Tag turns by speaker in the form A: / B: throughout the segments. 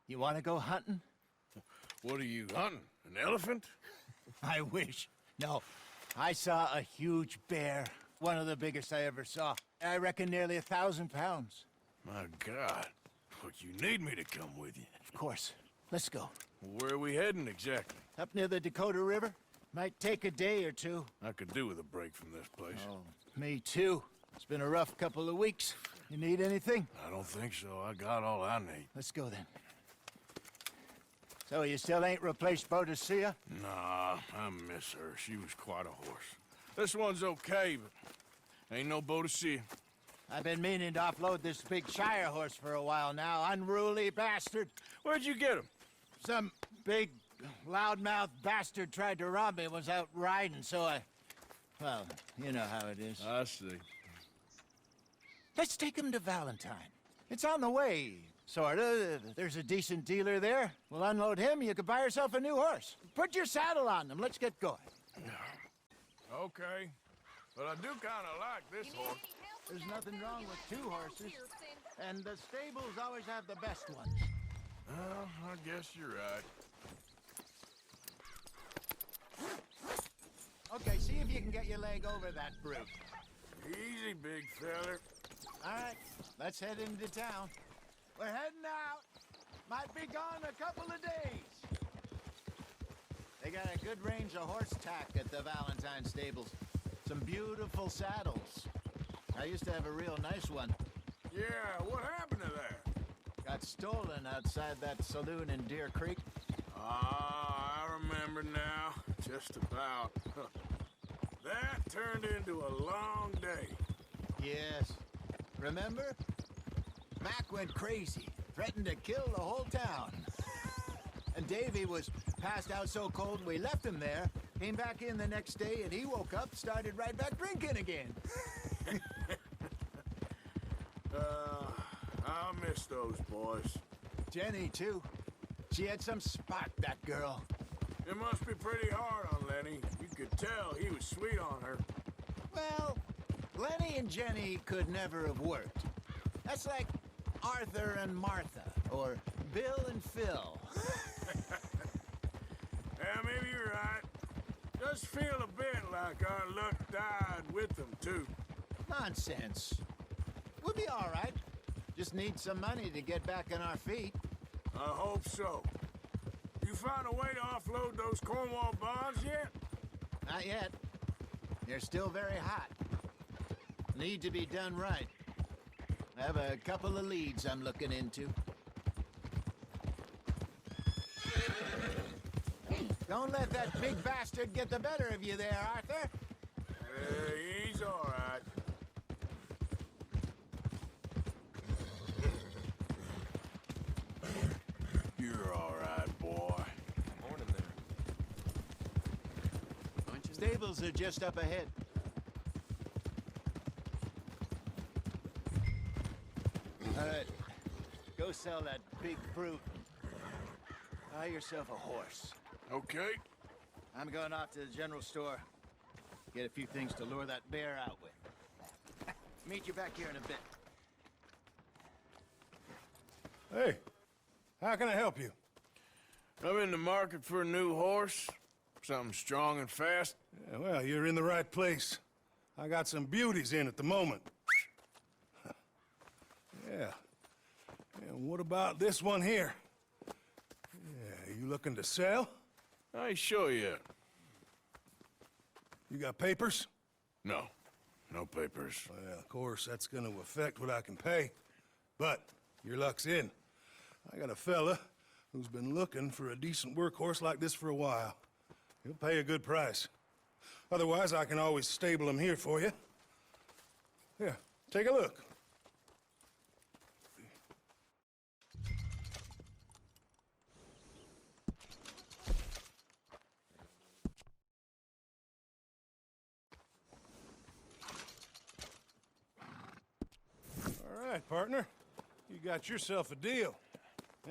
A: You want to go hunting?
B: What are you hunting? An elephant?
A: I wish. No, I saw a huge bear. One of the biggest I ever saw. I reckon nearly 1,000 pounds.
B: My God. But you need me to come with you.
A: Of course. Let's go.
B: Where are we heading exactly?
A: Up near the Dakota River. Might take a day or two.
B: I could do with a break from this place.
A: Oh, me too. It's been a rough couple of weeks. You need anything?
B: I don't think so. I got all I need.
A: Let's go then. So you still ain't replaced Boadicea?
B: Nah, I miss her. She was quite a horse. This one's okay, but ain't no Boadicea.
A: I've been meaning to offload this big Shire horse for a while now. Unruly bastard.
B: Where'd you get him?
A: Some big, loudmouth bastard tried to rob me, was out riding, so I... Well, you know how it is.
B: I see.
A: Let's take him to Valentine. It's on the way, sorta. There's a decent dealer there. We'll unload him, you can buy yourself a new horse. Put your saddle on them, let's get going.
B: Okay. But I do kinda like this horse.
A: There's nothing wrong with two horses, and the stables always have the best ones.
B: Well, I guess you're right.
A: Okay, see if you can get your leg over that brute.
B: Easy, big feller.
A: All right, let's head into town. We're heading out. Might be gone a couple of days. They got a good range of horse tack at the Valentine stables. Some beautiful saddles. I used to have a real nice one.
B: Yeah, what happened to that?
A: Got stolen outside that saloon in Deer Creek.
B: Ah, I remember now. Just about. That turned into a long day.
A: Yes. Remember? Mac went crazy, threatened to kill the whole town. And Davy was passed out so cold we left him there, came back in the next day, and he woke up, started right back drinking again.
B: I miss those boys.
A: Jenny, too. She had some spark, that girl.
B: It must be pretty hard on Lenny. You could tell he was sweet on her.
A: Well, Lenny and Jenny could never have worked. That's like Arthur and Martha, or Bill and Phil.
B: Yeah, maybe you're right. Does feel a bit like our luck died with them, too.
A: Nonsense. We'll be all right. Just need some money to get back on our feet.
B: I hope so. You found a way to offload those Cornwall bonds yet?
A: Not yet. They're still very hot. Need to be done right. I have a couple of leads I'm looking into. Don't let that big bastard get the better of you there, Arthur.
B: He's all right. You're all right, boy.
C: Morning there.
A: Stables are just up ahead. All right, go sell that big brute. Buy yourself a horse.
B: Okay.
A: I'm going off to the general store. Get a few things to lure that bear out with. Meet you back here in a bit.
D: Hey, how can I help you?
B: I'm in the market for a new horse. Something strong and fast.
D: Yeah, well, you're in the right place. I got some beauties in at the moment. Yeah. And what about this one here? Yeah, you looking to sell?
B: I ain't sure yet.
D: You got papers?
B: No. No papers.
D: Well, of course, that's gonna affect what I can pay. But your luck's in. I got a fella who's been looking for a decent workhorse like this for a while. He'll pay a good price. Otherwise, I can always stable him here for you. Here, take a look. All right, partner. You got yourself a deal.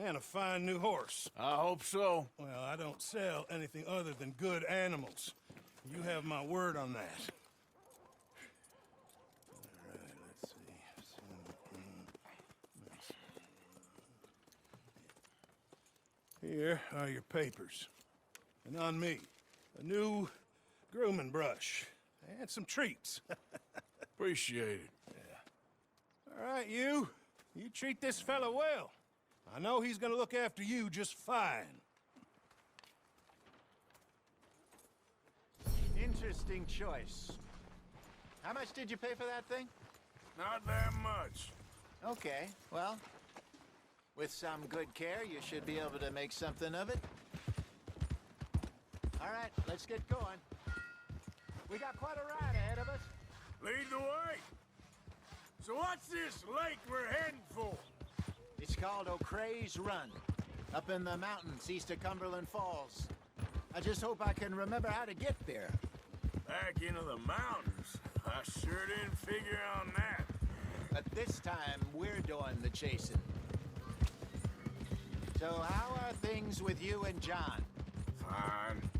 D: And a fine new horse.
B: I hope so.
D: Well, I don't sell anything other than good animals. You have my word on that. All right, let's see. Here are your papers. And on me, a new grooming brush and some treats.
B: Appreciate it.
D: All right, you. You treat this fella well. I know he's gonna look after you just fine.
A: Interesting choice. How much did you pay for that thing?
B: Not that much.
A: Okay, well, with some good care, you should be able to make something of it. All right, let's get going. We got quite a ride ahead of us.
B: Lead the way. So what's this lake we're heading for?
A: It's called O'Creagh's Run, up in the mountains east of Cumberland Falls. I just hope I can remember how to get there.
B: Back into the mountains. I sure didn't figure on that.
A: But this time, we're doing the chasing. So how are things with you and John?
B: Fine.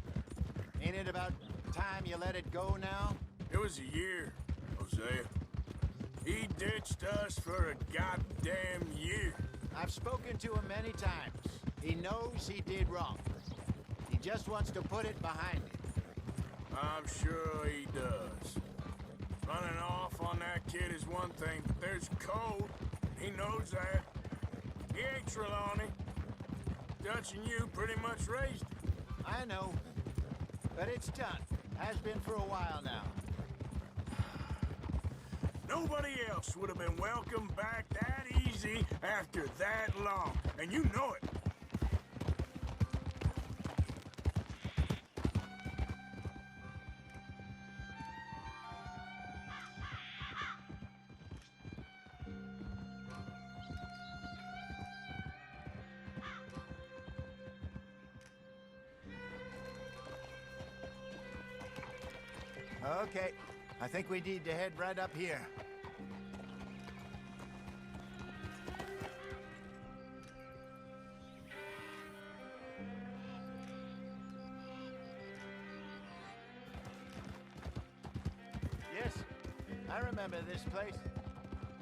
A: Ain't it about time you let it go now?
B: It was a year, Hosea. He ditched us for a goddamn year.
A: I've spoken to him many times. He knows he did wrong. He just wants to put it behind him.
B: I'm sure he does. Running off on that kid is one thing, but there's code. He knows that. He ain't Trelawney. Dutch and you pretty much raised him.
A: I know. But it's done. Has been for a while now.
B: Nobody else would have been welcomed back that easy after that long, and you know it.
A: Okay. I think we need to head right up here. Yes, I remember this place.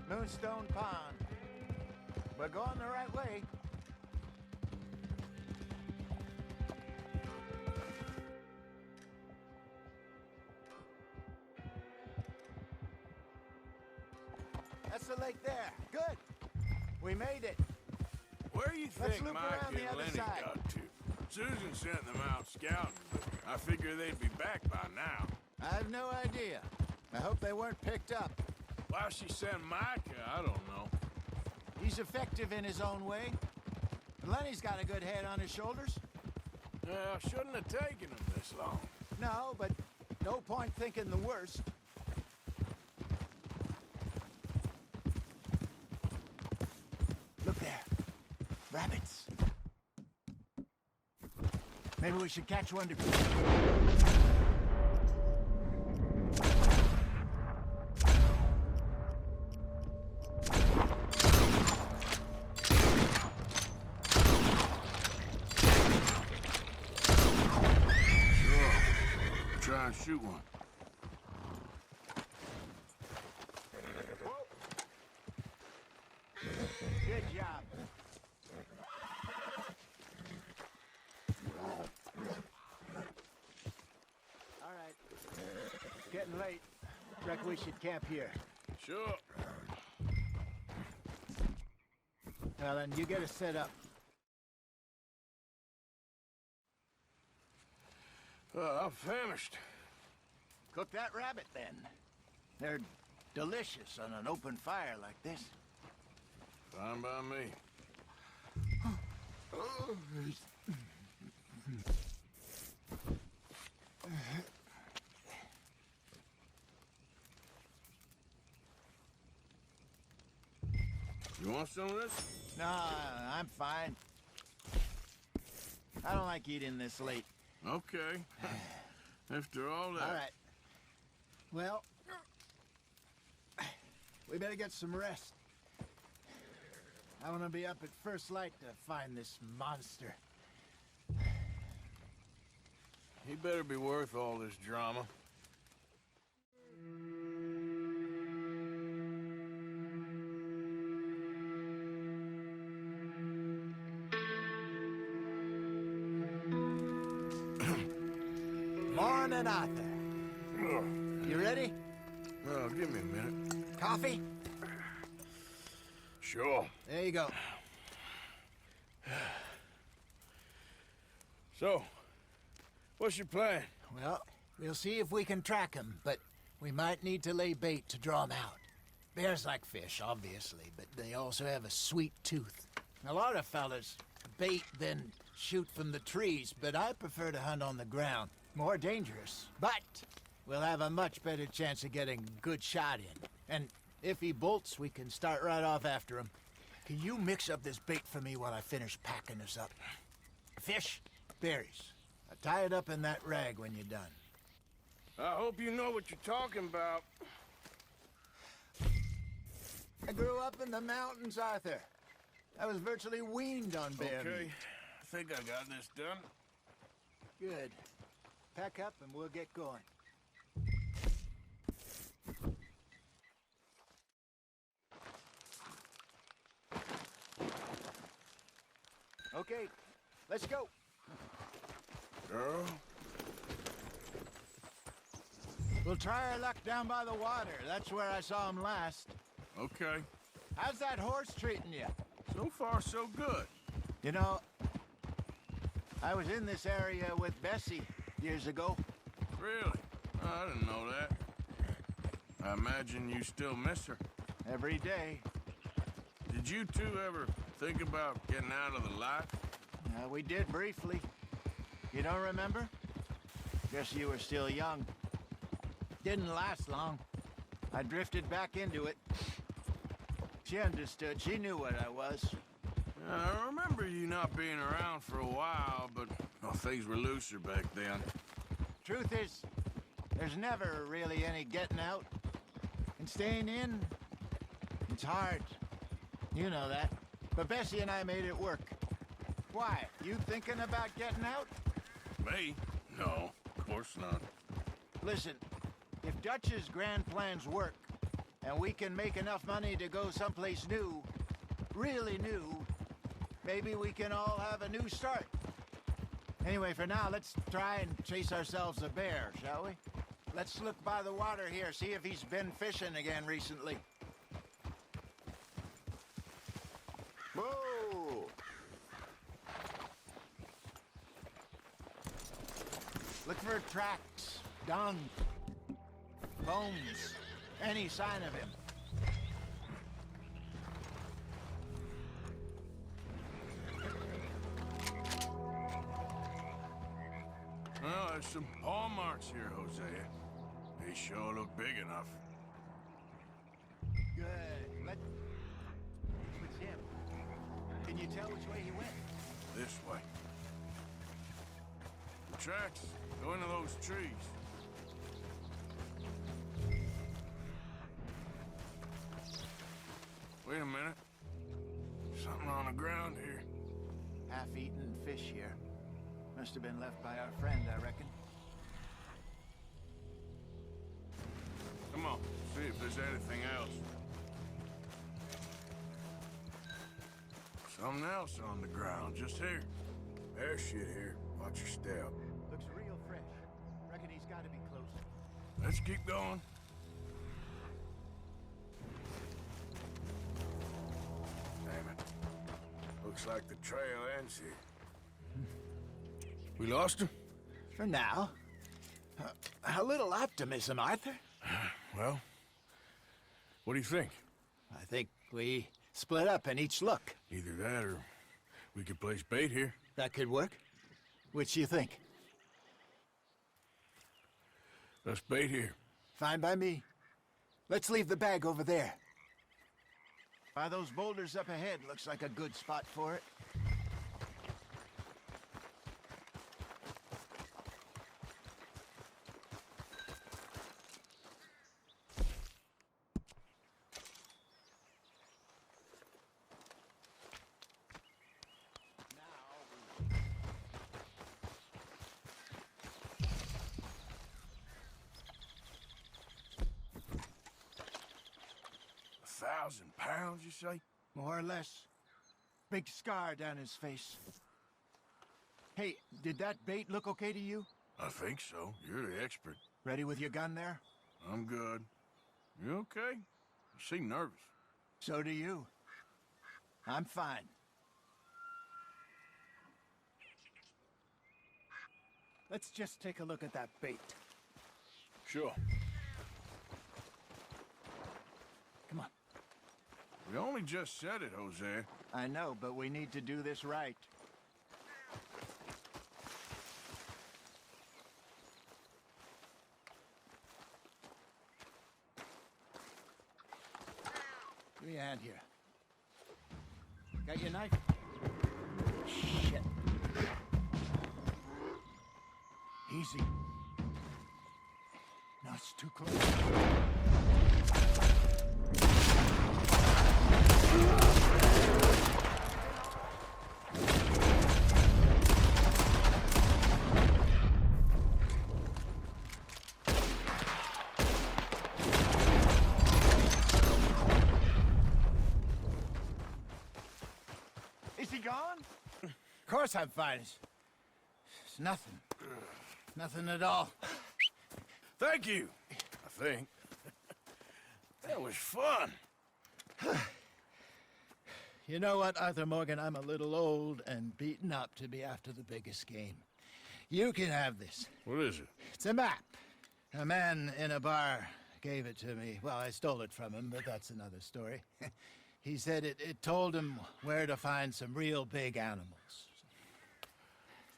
A: Moonstone Pond. We're going the right way. That's the lake there. Good. We made it.
B: Where you
A: Let's
B: think
A: loop
B: Mike
A: around the
B: and
A: other
B: Lenny
A: side.
B: got to? Susan sent them out scouting, but I figure they'd be back by now.
A: I have no idea. I hope they weren't picked up.
B: Why she sent Micah, I don't know.
A: He's effective in his own way. And Lenny's got a good head on his shoulders.
B: Shouldn't have taken him this long.
A: No, but no point thinking the worst. Look there. Rabbits. Maybe we should catch one to...
B: Try and shoot one.
A: Good job. All right. It's getting late. Reckon we should camp here.
B: Sure.
A: Well, then you get us set up.
B: I'm famished.
A: Cook that rabbit, then. They're delicious on an open fire like this.
B: Fine by me. You want some of this?
A: No, I'm fine. I don't like eating this late.
B: Okay. After all that.
A: All right. Well, we better get some rest. I want to be up at first light to find this monster.
B: He better be worth all this drama.
A: Morning, Arthur. You ready?
B: Oh, give me a minute.
A: Coffee?
B: Sure.
A: There you go.
B: So, what's your plan?
A: Well, we'll see if we can track him, but we might need to lay bait to draw him out. Bears like fish, obviously, but they also have a sweet tooth. A lot of fellas bait, then shoot from the trees, but I prefer to hunt on the ground. More dangerous, but we'll have a much better chance of getting a good shot in. And if he bolts, we can start right off after him. Can you mix up this bait for me while I finish packing this up? Fish, berries. Tie it up in that rag when you're done.
B: I hope you know what you're talking about.
A: I grew up in the mountains, Arthur. I was virtually weaned on bear
B: Okay,
A: meat.
B: I think I got this done.
A: Good. Pack up and we'll get going. Okay, let's go.
B: Girl?
A: We'll try our luck down by the water. That's where I saw him last.
B: Okay.
A: How's that horse treating you?
B: So far, so good.
A: You know, I was in this area with Bessie years ago.
B: Really? Oh, I didn't know that. I imagine you still miss her.
A: Every day.
B: Did you two ever think about getting out of the life?
A: We did briefly. You don't remember? Guess you were still young. Didn't last long. I drifted back into it. She understood. She knew what I was.
B: I remember you not being around for a while, but well, things were looser back then.
A: Truth is, there's never really any getting out. And staying in, it's hard. You know that. But Bessie and I made it work. Why? You thinking about getting out?
B: Me? No, of course not.
A: Listen, if Dutch's grand plans work, and we can make enough money to go someplace new, really new, maybe we can all have a new start. Anyway, for now, let's try and chase ourselves a bear, shall we? Let's look by the water here, see if he's been fishing again recently. Whoa! Look for tracks, dung, bones, any sign of him.
B: Well, there's some paw marks here, Hosea. They sure look big enough.
A: Good. It's him. Can you tell which way he went?
B: This way. The tracks go into those trees. Wait a minute. Something on the ground here.
A: Half-eaten fish here. Must have been left by our friend, I reckon.
B: Come on, see if there's anything else. Something else on the ground, just here. There's shit here. Watch your step.
A: Looks real fresh. Reckon he's got to be close.
B: Let's keep going. Damn it. Looks like the trail ends here. We lost him?
A: For now. A little optimism, Arthur.
B: Well, what do you think?
A: I think we split up and each look.
B: Either that or we could place bait here.
A: That could work. Which do you think?
B: Let's bait here.
A: Fine by me. Let's leave the bag over there. By those boulders up ahead, looks like a good spot for it.
B: £1,000, you say?
A: More or less. Big scar down his face. Hey, did that bait look okay to you?
B: I think so. You're the expert.
A: Ready with your gun there?
B: I'm good. You okay? You seem nervous.
A: So do you. I'm fine. Let's just take a look at that bait.
B: Sure.
A: Come on.
B: We only just said it, Jose.
A: I know, but we need to do this right. Give me a hand here. Got your knife? Shit. Easy. No, it's too close. Is he gone? Of course I'm fine. It's nothing. Nothing at all.
B: Thank you, I think. That was fun.
A: You know what, Arthur Morgan? I'm a little old and beaten up to be after the biggest game. You can have this.
B: What is it?
A: It's a map. A man in a bar gave it to me. Well, I stole it from him, but that's another story. He said it told him where to find some real big animals.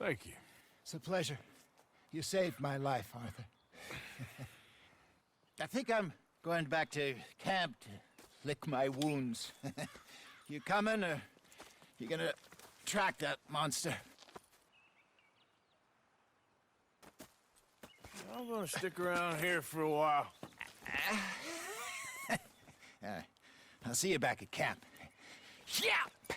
B: Thank you.
A: It's a pleasure. You saved my life, Arthur. I think I'm going back to camp to lick my wounds. You coming, or you gonna track that monster?
B: I'm gonna stick around here for a while.
A: All right. I'll see you back at camp. Yeah!